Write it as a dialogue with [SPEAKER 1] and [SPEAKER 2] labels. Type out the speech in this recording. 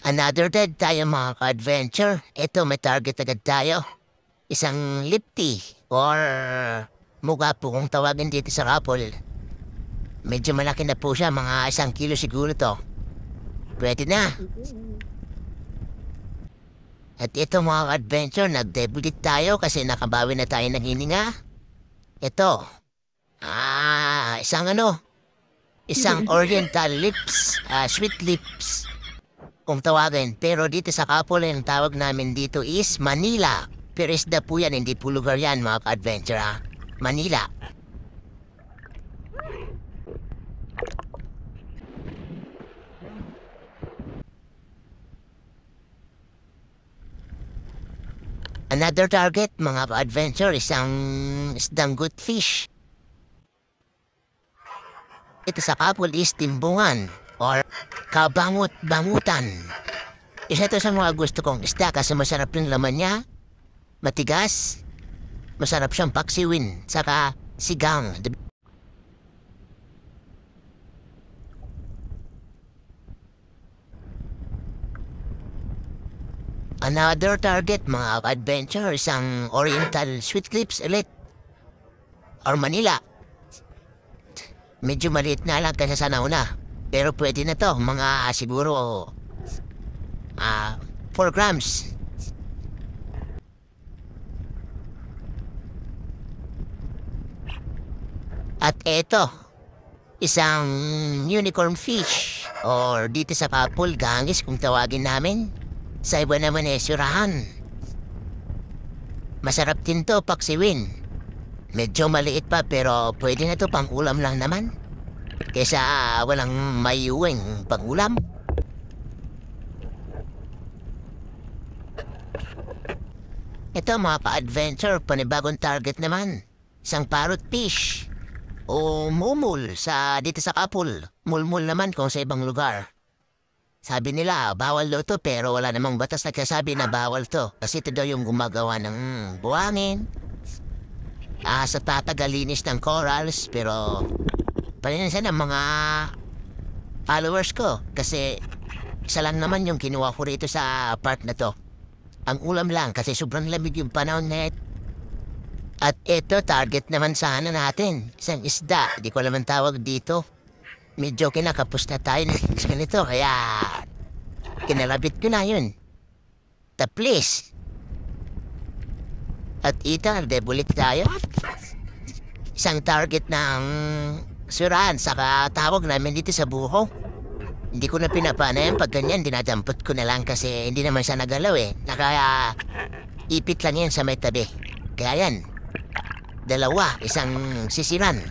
[SPEAKER 1] Another dead tayo mga ka-adventure. Ito may target agad tayo. Isang lipty or mukha po kung tawagin dito sa Rapol. Medyo malaki na po siya, mga 1 kilo siguro to. Pwede na. At ito mga ka-adventure, nag-debulit tayo kasi nakabawi na tayo ng hininga. Ito. Isang oriental lips, sweet lips. Kung tawagin. Pero dito sa Kapol, ang tawag namin dito is Manila. Pero isda po yan, hindi po lugar yan mga ka-adventure ha. Manila. Another target mga ka-adventure, isang isdang good fish. Ito sa Kapol is timbungan or kabangot-bangutan. Isa ito sa mga gusto kong isda kasi masarap yung laman niya. Matigas. Masarap siyang paksiwin. Saka sigang. Another target mga adventure, isang oriental sweet lips ulit. Or Manila. Medyo maliit na lang kaysa sa nauna. Pero pwede na to, mga siguro 4 grams. At eto, isang unicorn fish or dito sa Kapol, gangis kung tawagin namin. Sa iba naman surahan. Masarap din to paksiwin. Medyo maliit pa pero pwede na to pang ulam lang naman. Kesa walang mayuwing pang ulam. Ito mga ka-adventure, panibagong target naman. Isang parrot fish. O mumul dito sa Kapol. Mulmul naman kung sa ibang lugar. Sabi nila, bawal daw to pero wala namang batas nagsasabi na bawal to. Kasi ito daw yung gumagawa ng buhangin. Sa tatagalinis ng corals pero paninsan ng mga followers ko. Kasi isa lang naman yung kinuha ko rito sa part na to. Ang ulam lang kasi sobrang lamig yung panahon na ito. At ito, target naman sana natin. Isang isda, di ko alam ang tawag dito. Medyo kinakapos na tayo ng ganito, kaya kinalabit ko na yun. Taplis. At ito, debulit tayo. Isang target ng suraan, saka tawag namin dito sa buho. Hindi ko na pinapana yan pag ganyan, dinadampot ko na lang kasi hindi naman siya nagalaw eh. Ipit lang yan sa may tabi. Kaya yan, 2, isang sisiran.